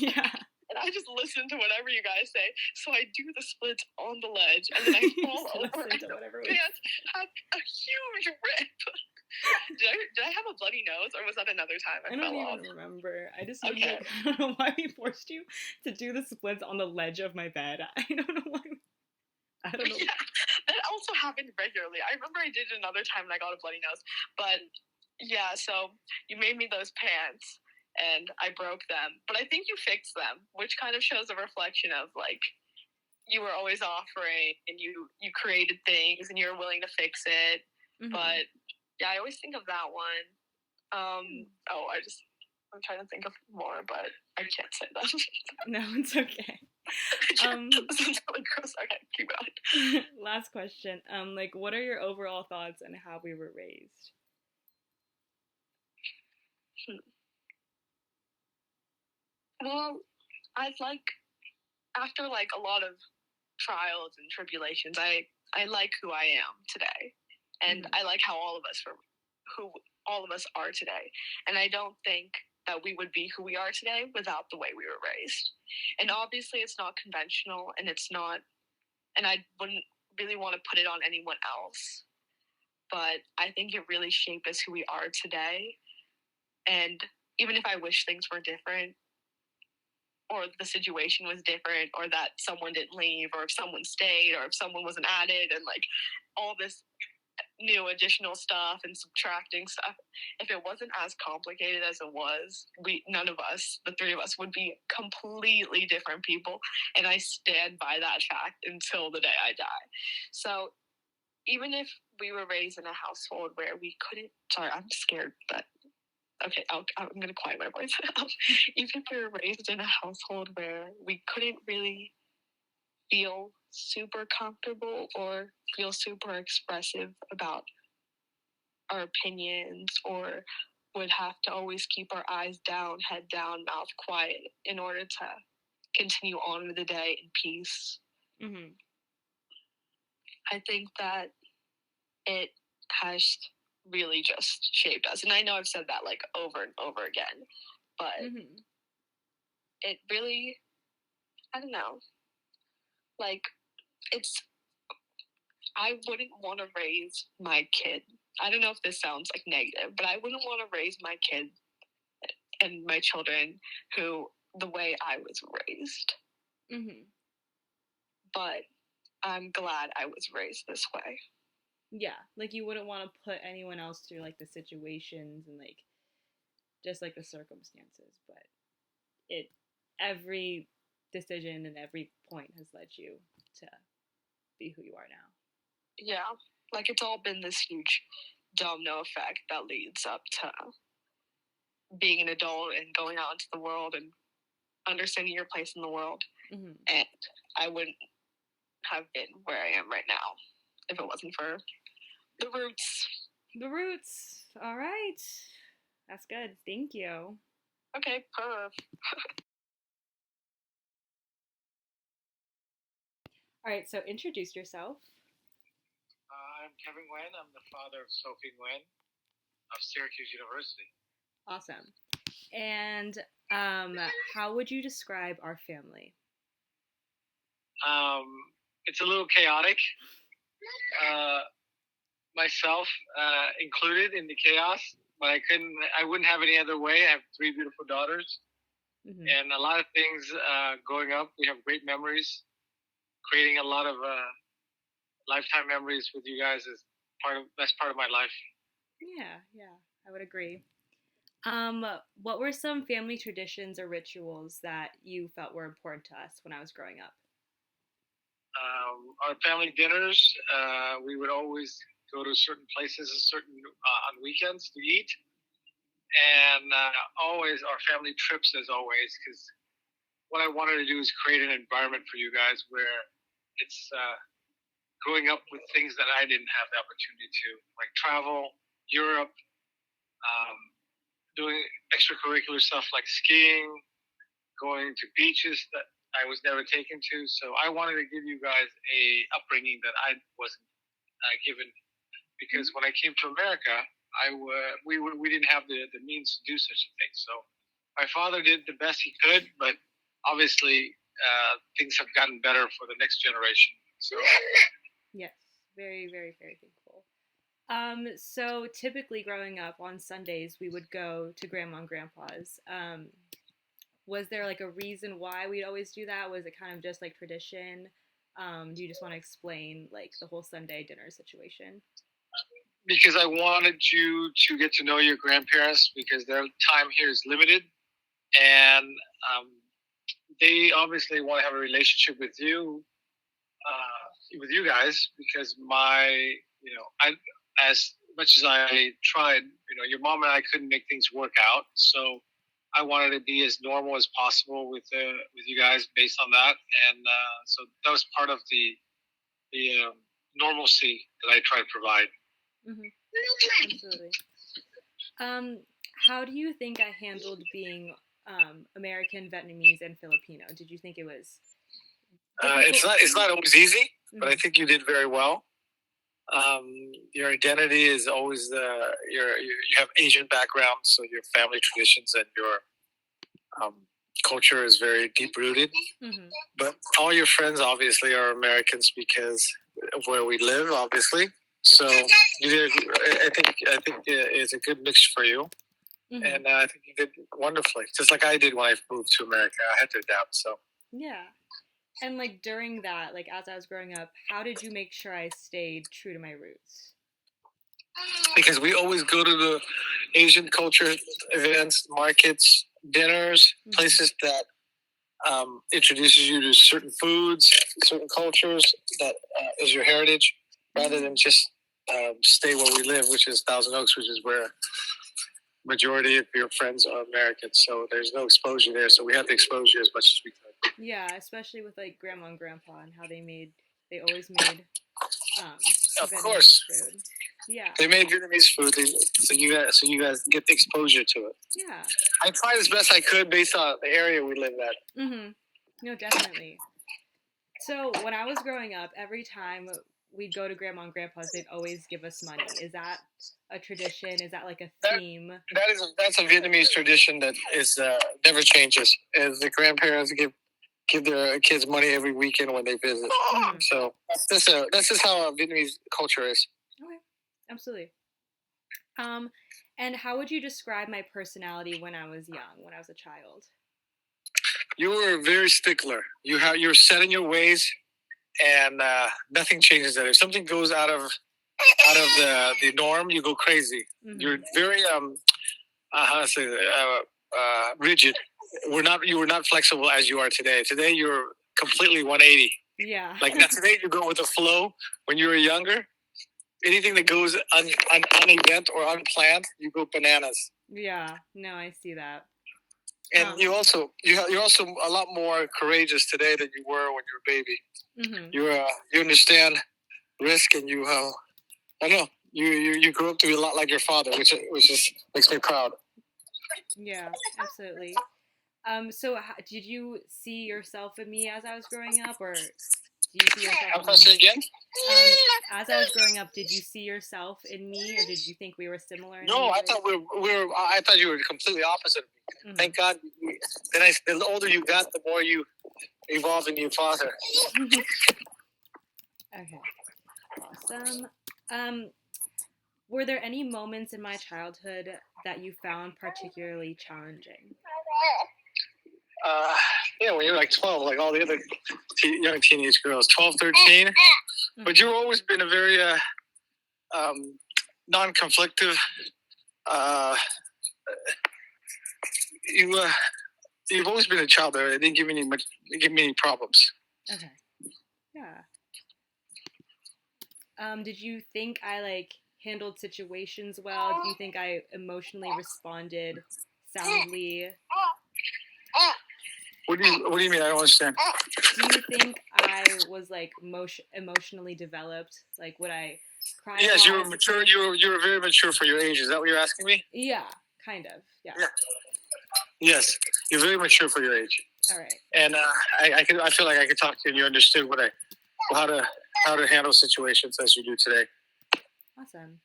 Yeah. And I just listened to whatever you guys say. So I do the splits on the ledge, and then I fall over, and the pants have a huge rip. Did I have a bloody nose, or was that another time I fell off? I don't even remember. I just remember, like, I don't know why we forced you to do the splits on the ledge of my bed. I don't know why. I don't know. Yeah, that also happened regularly. I remember I did it another time and I got a bloody nose. But yeah, so you made me those pants and I broke them. But I think you fixed them, which kind of shows a reflection of like you were always offering and you created things and you were willing to fix it. But yeah, I always think of that one. I'm trying to think of more, but I can't say them. No, it's okay. This is really gross. Okay, keep going. Last question. Like, what are your overall thoughts on how we were raised? Well, I'd like, after like a lot of trials and tribulations, I like who I am today, and I like how all of us are today, and I don't think that we would be who we are today without the way we were raised. And obviously it's not conventional, and it's not, and I wouldn't really want to put it on anyone else, but I think it really shaped us who we are today. And even if I wish things were different, or the situation was different, or that someone didn't leave, or if someone stayed, or if someone wasn't added, and like all this new additional stuff and subtracting stuff, if it wasn't as complicated as it was, none of us, the three of us, would be completely different people. And I stand by that fact until the day I die. So even if we were raised in a household where we couldn't, sorry, I'm scared, but okay, I'm going to quiet my voice now. Even if we were raised in a household where we couldn't really feel super comfortable or feel super expressive about our opinions, or would have to always keep our eyes down, head down, mouth quiet in order to continue on with the day in peace. Mm-hmm. I think that it has really just shaped us. And I know I've said that like over and over again, but it really, I don't know, like I wouldn't want to raise my kid. I don't know if this sounds like negative, but I wouldn't want to raise my kid and my children the way I was raised. Mm-hmm. But I'm glad I was raised this way. Yeah, like you wouldn't want to put anyone else through like the situations and like just like the circumstances, but every decision and every point has led you to be who you are now. Yeah, like it's all been this huge domino effect that leads up to being an adult and going out into the world and understanding your place in the world. Mm-hmm. And I wouldn't have been where I am right now if it wasn't for the roots. The roots. All right. That's good. Thank you. Okay, perf. All right, so introduce yourself. I'm Kevin Nguyen. I'm the father of Sofie Nguyen of Syracuse University. Awesome. And how would you describe our family? It's a little chaotic. Myself included in the chaos, but I wouldn't have any other way. I have 3 beautiful daughters, and a lot of things growing up. We have great memories. Creating a lot of lifetime memories with you guys is best part of my life. Yeah, I would agree. What were some family traditions or rituals that you felt were important to us when I was growing up? Our family dinners, we would always go to certain places, on weekends to eat, and always our family trips as always, because what I wanted to do is create an environment for you guys where it's growing up with things that I didn't have the opportunity to, like travel, Europe, doing extracurricular stuff like skiing, going to beaches that I was never taken to. So I wanted to give you guys a upbringing that I wasn't given, because when I came to America, we didn't have the means to do such a thing. So my father did the best he could, but obviously things have gotten better for the next generation. So yes, very, very, very thankful. So typically growing up on Sundays, we would go to Grandma and Grandpa's. Was there like a reason why we'd always do that? Was it kind of just like tradition? Do you just want to explain like the whole Sunday dinner situation? Because I wanted you to get to know your grandparents, because their time here is limited, and they obviously want to have a relationship with you guys, because as much as I tried, your mom and I couldn't make things work out. So I wanted to be as normal as possible with you guys based on that, and so that was part of the normalcy that I try to provide. Mm-hmm. Absolutely. How do you think I handled being American, Vietnamese, and Filipino? Did you think it was it's not always easy, mm-hmm. but I think you did very well. Your identity is always you have Asian background, so your family traditions and your culture is very deep rooted. Mm-hmm. But all your friends obviously are Americans because of where we live, obviously. So you did. I think it's a good mix for you, Mm-hmm. and I think you did wonderfully, just like I did when I moved to America. I had to adapt. So yeah. And like during that, like as I was growing up, how did you make sure I stayed true to my roots? Because we always go to the Asian culture events, markets, dinners, mm-hmm. places that introduces you to certain foods, certain cultures that is your heritage, rather than just stay where we live, which is Thousand Oaks, which is where majority of your friends are Americans. So there's no exposure there. So we have to expose you as much as we can. Yeah, especially with like grandma and grandpa and how they always made of Vietnamese course food. Yeah, they made Vietnamese food, so you guys get the exposure to it. Yeah, I tried as best I could based on the area we live at. Mm-hmm. No, definitely. So when I was growing up, every time we'd go to grandma and grandpa's, they'd always give us money. Is that a tradition? Is that like a theme? That's a Vietnamese tradition that is never changes. As the grandparents give their kids money every weekend when they visit. Mm-hmm. So this is how Vietnamese culture is. Okay, absolutely. And how would you describe my personality when I was young, when I was a child? You were a very stickler. You're set in your ways, and nothing changes that. If something goes out of the norm, you go crazy. Mm-hmm. You're very how to say rigid. You were not flexible as you are today. Today you're completely 180. Yeah. Like today you go with the flow. When you were younger, anything that goes unevent or unplanned, you go bananas. Yeah. No, I see that. And you're also a lot more courageous today than you were when you were a baby. Mm-hmm. You understand risk, and you I don't know, you grew up to be a lot like your father, which just makes me proud. Yeah, absolutely. So did you see yourself in me as I was growing up, or do you see yourself? I'm say again. As I was growing up, did you see yourself in me, or did you think we were similar? No, I thought I thought you were completely opposite of me. Mm-hmm. Thank God. The older you got, the more you evolved into your father. Okay, awesome. Were there any moments in my childhood that you found particularly challenging? Yeah, when you're like 12, like all the other young teenage girls, 12, 13. Mm-hmm. But you've always been a very non-conflictive. You've always been a child that didn't give me any problems. Okay. Yeah. Did you think I handled situations well? Do you think I emotionally responded soundly? What do you mean? I don't understand. Do you think I was emotionally developed? Like, would I cry? Yes, you were mature. You were very mature for your age. Is that what you're asking me? Yeah, kind of. Yeah. Yes, you're very mature for your age. All right. And I feel like I could talk to you and you understood how to handle situations as you do today. Awesome.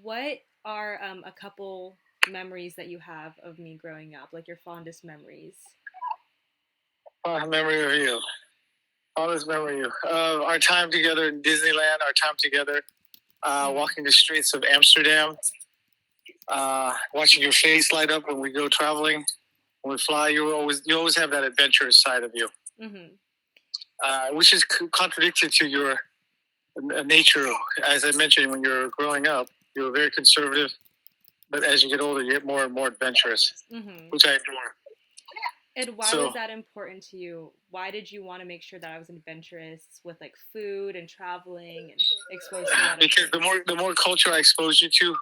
What are a couple memories that you have of me growing up, like your fondest memories? Memory of you. Fondest memory of you. Our time together in Disneyland, our time together walking the streets of Amsterdam, watching your face light up when we go traveling, when we fly. You always have that adventurous side of you. Mm-hmm. Which is contradictory to your nature. As I mentioned, when you're growing up, you were very conservative, but as you get older, you get more and more adventurous, which I adore. And why was that important to you? Why did you want to make sure that I was adventurous with food and traveling and exposed to a lot of because the more culture I expose you to,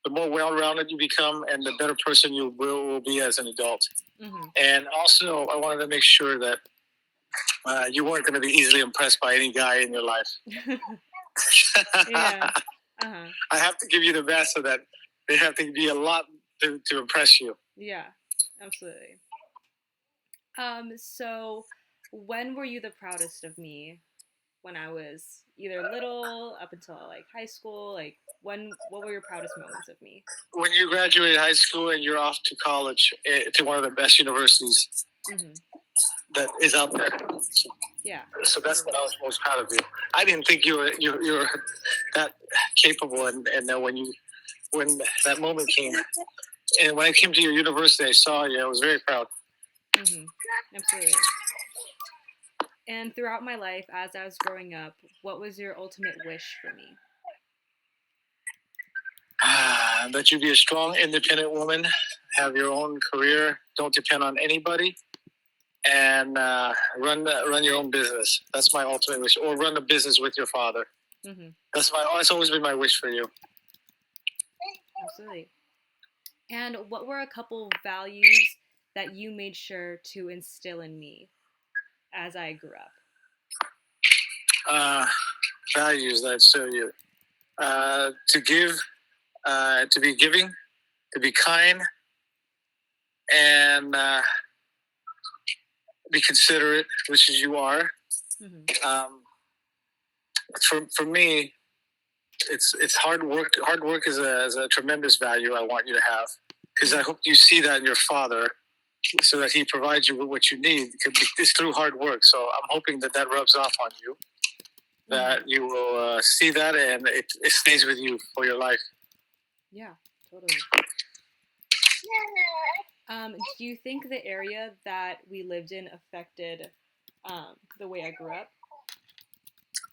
the more well-rounded you become, and the better person you will be as an adult. Mm-hmm. And also, I wanted to make sure that you weren't going to be easily impressed by any guy in your life. Yeah. Uh-huh. I have to give you the best so that they have to be a lot to impress you. Yeah, absolutely. So when were you the proudest of me? When I was either little up until like high school, like what were your proudest moments of me? When you graduate high school and you're off to college, to one of the best universities Mm-hmm. that is out there. Yeah. So that's what I was most proud of you. I didn't think you were that capable, and when that moment came, and when I came to your university, I saw you. I was very proud. Mm-hmm. Absolutely. And throughout my life, as I was growing up, what was your ultimate wish for me? That you be a strong, independent woman, have your own career, don't depend on anybody, and run your own business. That's my ultimate wish. Or run a business with your father. Mm-hmm. That's always been my wish for you. Absolutely. And what were a couple values that you made sure to instill in me as I grew up? Values that serve you. To give, to be giving, to be kind, and be considerate, which is you are. Mm-hmm. For me, it's hard work. Hard work is a tremendous value I want you to have, because I hope you see that in your father, so that he provides you with what you need. It's through hard work. So I'm hoping that rubs off on you, that you will see that, and it stays with you for your life. Yeah, totally. Do you think the area that we lived in affected the way I grew up?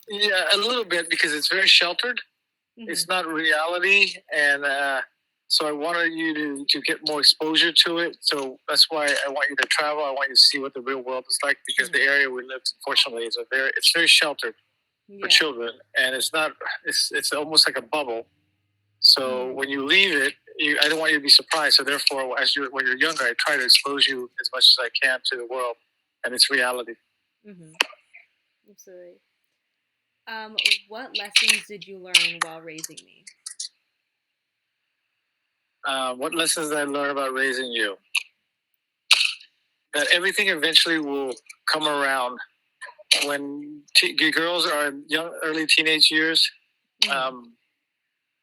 Yeah, a little bit, because it's very sheltered. Mm-hmm. It's not reality, and so I wanted you to get more exposure to it. So that's why I want you to travel. I want you to see what the real world is like, because the area we lived, unfortunately, is it's very sheltered for children, and it's not. It's almost like a bubble. So when you leave it, I don't want you to be surprised. So therefore, when you're younger, I try to expose you as much as I can to the world and its reality. Mm-hmm. Absolutely. What lessons did you learn while raising me? What lessons did I learn about raising you? That everything eventually will come around. When girls are in early teenage years,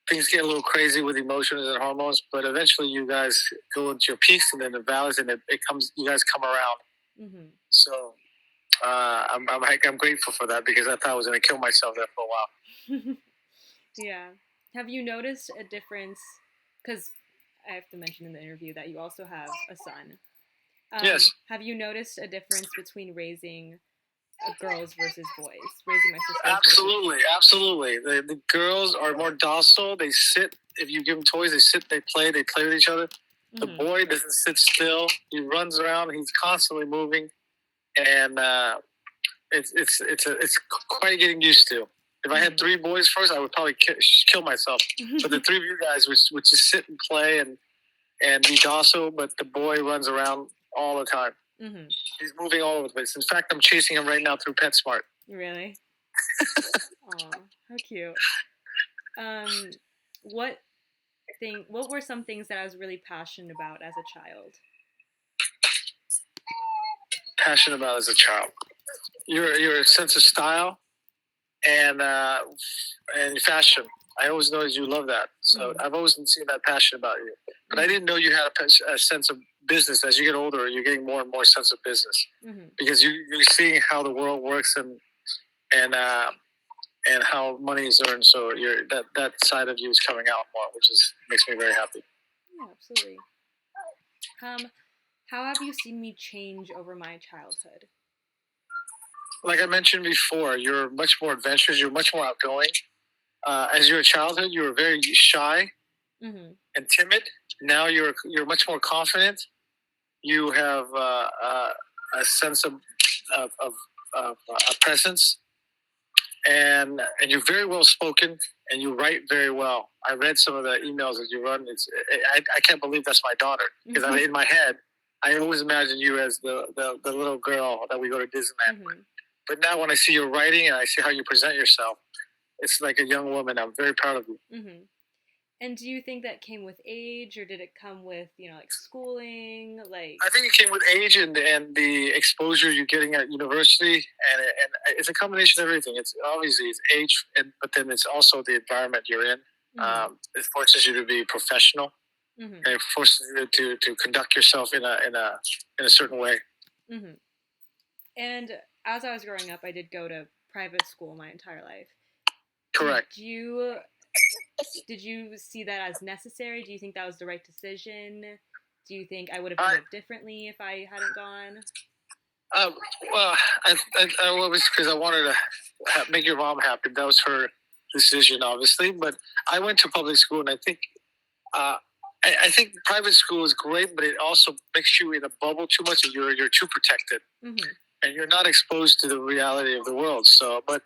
things get a little crazy with emotions and hormones, but eventually you guys go into your peaks and then the valleys, and you guys come around. Mm-hmm. So I'm grateful for that, because I thought I was going to kill myself there for a while. Yeah. Have you noticed a difference? Because I have to mention in the interview that you also have a son. Yes. Have you noticed a difference between raising girls versus boys? Raising my sisters. Absolutely. The girls are more docile. They sit. If you give them toys, they sit. They play with each other. Mm-hmm. The boy doesn't sit still. He runs around. He's constantly moving, and it's quite getting used to. If I had 3 boys first, I would probably kill myself. But the 3 of you guys would just sit and play and be docile. But the boy runs around all the time. Mm-hmm. He's moving all over the place. In fact, I'm chasing him right now through PetSmart. Really? Aw, how cute. What were some things that I was really passionate about as a child? Passionate about as a child? Your sense of style and fashion. I always noticed you love that. So I've always been seeing that passion about you. But I didn't know you had a sense of business. As you get older, you're getting more and more sense of business, because you're seeing how the world works and how money is earned. So that side of you is coming out more, which makes me very happy. Yeah, absolutely. How have you seen me change over my childhood? Like I mentioned before, you're much more adventurous. You're much more outgoing. As your childhood, you were very shy and timid. Now you're much more confident. You have a sense of a presence, and you're very well spoken, and you write very well. I read some of the emails that you run. I can't believe that's my daughter, because in my head, I always imagine you as the little girl that we go to Disneyland with. But now when I see your writing and I see how you present yourself, it's like a young woman. I'm very proud of you. And do you think that came with age, or did it come with, like schooling? I think it came with age and the exposure you're getting at university, and it's a combination of everything. It's obviously it's age, but then it's also the environment you're in. It forces you to be professional, and it forces you to conduct yourself in a certain way. And as I was growing up, I did go to private school my entire life. Correct. Did you see that as necessary? Do you think that was the right decision? Do you think I would have handled differently if I hadn't gone? Well, I was, because I wanted to make your mom happy. That was her decision, obviously. But I went to public school, and I think I think private school is great, but it also makes you in a bubble too much, and you're too protected, and you're not exposed to the reality of the world. So, but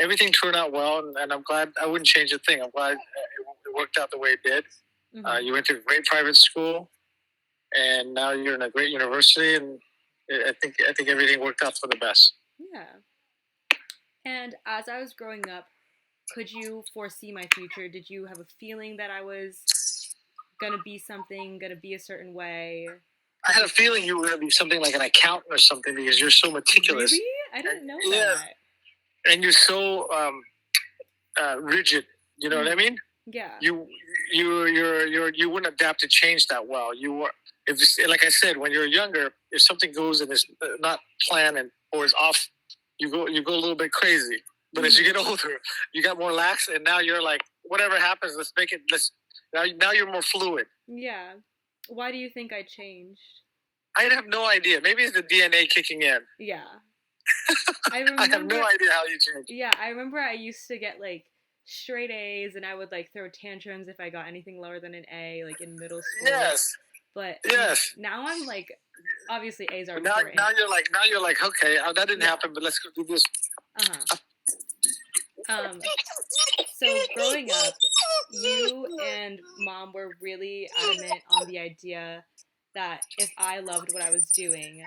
everything turned out well, and I'm glad. I wouldn't change a thing. I'm glad it worked out the way it did. You went to a great private school, and now you're in a great university, and I think everything worked out for the best. Yeah. And as I was growing up, could you foresee my future? Did you have a feeling that I was gonna be something, gonna be a certain way? I had a feeling you were gonna be something like an accountant or something, because you're so meticulous. Really? I didn't know that. And you're so rigid. You know what I mean? Yeah. You wouldn't adapt to change that well. Like I said, when you're younger, if something goes and is not planned or is off, you go a little bit crazy. But as you get older, you got more lax, and now you're like, whatever happens, let's make it. Now you're more fluid. Yeah. Why do you think I changed? I have no idea. Maybe it's the DNA kicking in. Yeah. I have no idea how you changed. Yeah, I remember I used to get straight A's, and I would throw tantrums if I got anything lower than an A, in middle school. Yes. But now I'm obviously A's are important. Now you're like, okay, that didn't happen, but let's go do this. So growing up, you and Mom were really adamant on the idea that if I loved what I was doing,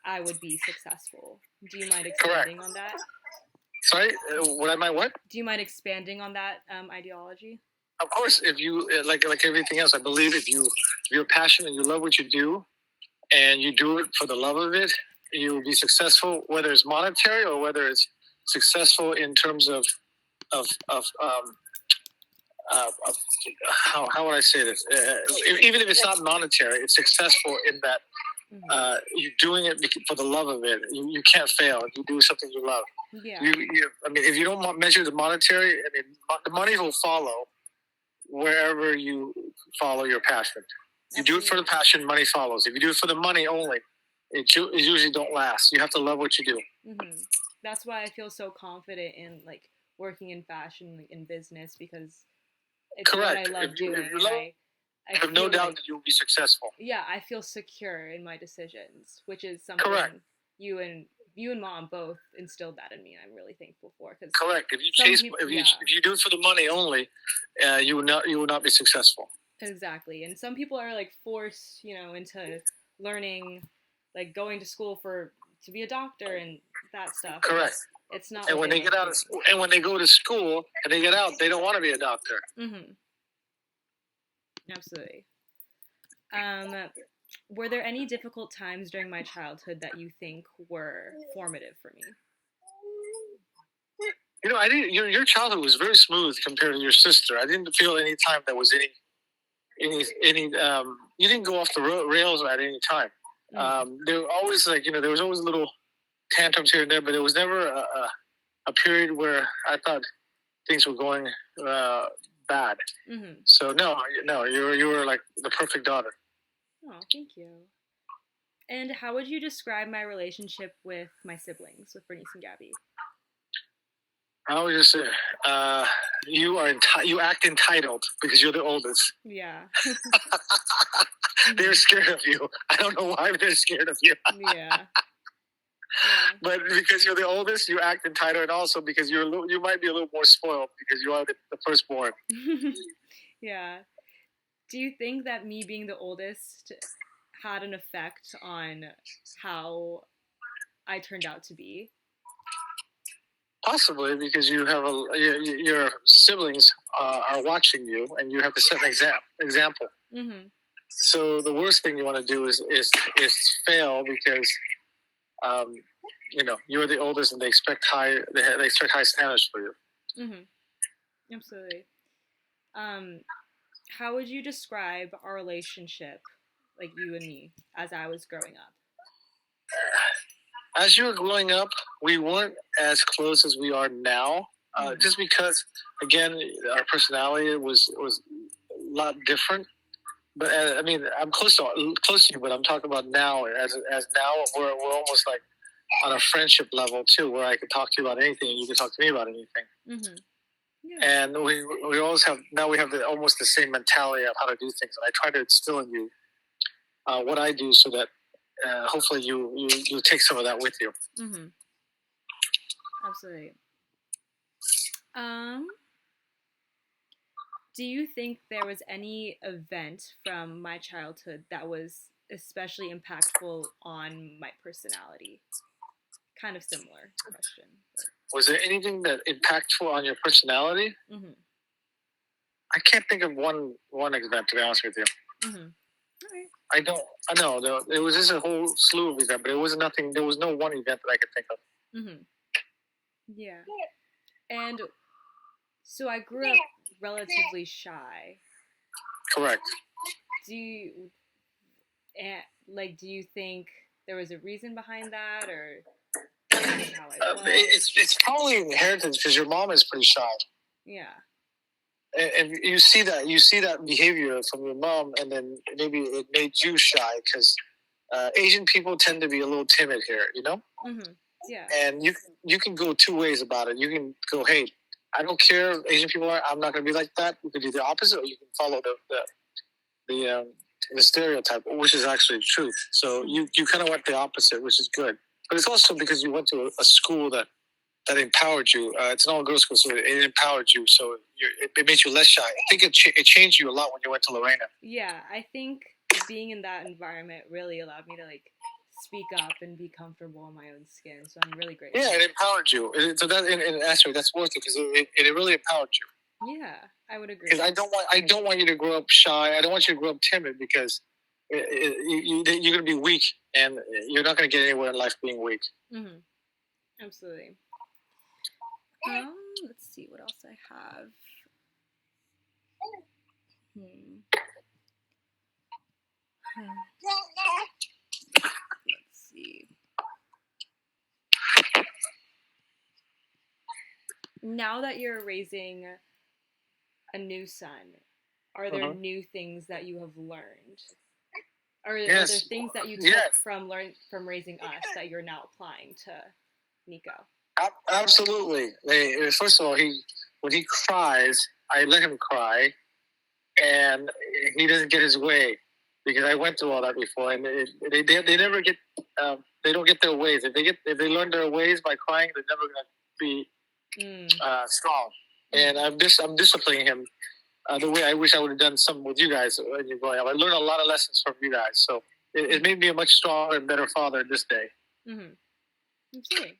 I would be successful. Do you mind expanding on that? Sorry, what? Do you mind expanding on that ideology? Of course, if you like everything else, I believe if you're passionate and you love what you do, and you do it for the love of it, you will be successful. Whether it's monetary or whether it's successful in terms of how would I say this? Even if it's not monetary, it's successful in that you're doing it for the love of it. You can't fail if you do something you love. Yeah. I mean, if you don't measure the monetary, the money will follow wherever you follow your passion. You do it for the passion, money follows. If you do it for the money only, it usually don't last. You have to love what you do. That's why I feel so confident in working in fashion, in business, because it's what I love doing. I have no doubt that you'll be successful. Yeah, I feel secure in my decisions, which is something you and Mom both instilled that in me, and I'm really thankful for. Correct. If you do it for the money only, you will not be successful. Exactly. And some people are forced, into learning, going to school to be a doctor and that stuff. Correct. It's not. And when they get out of school, and when they go to school and they get out, they don't want to be a doctor. Absolutely. Were there any difficult times during my childhood that you think were formative for me? I didn't. Your childhood was very smooth compared to your sister. I didn't feel any time there was any. You didn't go off the rails at any time. There were always there was always little tantrums here and there, but there was never a period where I thought things were going bad. So no, you were like the perfect daughter. Oh, thank you. And how would you describe my relationship with my siblings, with Bernice and Gabby? I would just say, you act entitled because you're the oldest. Yeah. They're scared of you. I don't know why they're scared of you. Yeah. Yeah. But because you're the oldest, you act entitled, and also because you might be a little more spoiled because you are the firstborn. Yeah. Do you think that me being the oldest had an effect on how I turned out to be? Possibly because you have your siblings are watching you, and you have to set an example. Mm-hmm. So the worst thing you want to do is fail because you're the oldest, and they expect high standards for you. Mm-hmm. Absolutely. How would you describe our relationship, like you and me, as I was growing up? As you were growing up, we weren't as close as we are now. Just because, again, our personality was a lot different. But I mean, I'm close to you, but I'm talking about now. As now, we're almost like on a friendship level too, where I can talk to you about anything, and you can talk to me about anything. Mm-hmm. Yeah. And we always have almost the same mentality of how to do things. And I try to instill in you what I do, so that hopefully you take some of that with you. Mm-hmm. Absolutely. Do you think there was any event from my childhood that was especially impactful on my personality? Kind of similar question. But... Was there anything that impactful on your personality? Mm-hmm. I can't think of one event, to be honest with you. Mm-hmm. All right. I don't. I know there was just a whole slew of events, but it was nothing. There was no one event that I could think of. Mm-hmm. Yeah. And so I grew up relatively shy. Correct. Do you think there was a reason behind that, or that's how I was? It's probably inherited because your mom is pretty shy. Yeah. And you see that behavior from your mom, and then maybe it made you shy because Asian people tend to be a little timid here, you know. Mm-hmm. Yeah. And you can go two ways about it. You can go, hey, I don't care if Asian people are. I'm not going to be like that. You can do the opposite, or you can follow the stereotype, which is actually the truth. So you kind of went the opposite, which is good. But it's also because you went to a school that empowered you. It's an all-girls school, so it empowered you. So it made you less shy. I think it changed you a lot when you went to Lorena. Yeah, I think being in that environment really allowed me to speak up and be comfortable in my own skin. So I'm really grateful. Yeah, it empowered you. So that in an aspect, that's worth it because it really empowered you. Yeah, I would agree. Because I don't want you to grow up shy. I don't want you to grow up timid because you're going to be weak, and you're not going to get anywhere in life being weak. Mm-hmm. Absolutely. Let's see what else I have. Let's see. Now that you're raising a new son, are there new things that you have learned? Are there things that you took from raising us that you're now applying to Nico? Absolutely. First of all, when he cries, I let him cry, and he doesn't get his way because I went through all that before, and they never get they don't get their ways. If they learn their ways by crying, they're never gonna be strong. And I'm disciplining him the way I wish I would have done something with you guys when you're growing up. I learned a lot of lessons from you guys, so it made me a much stronger and better father this day. Mm-hmm. Absolutely.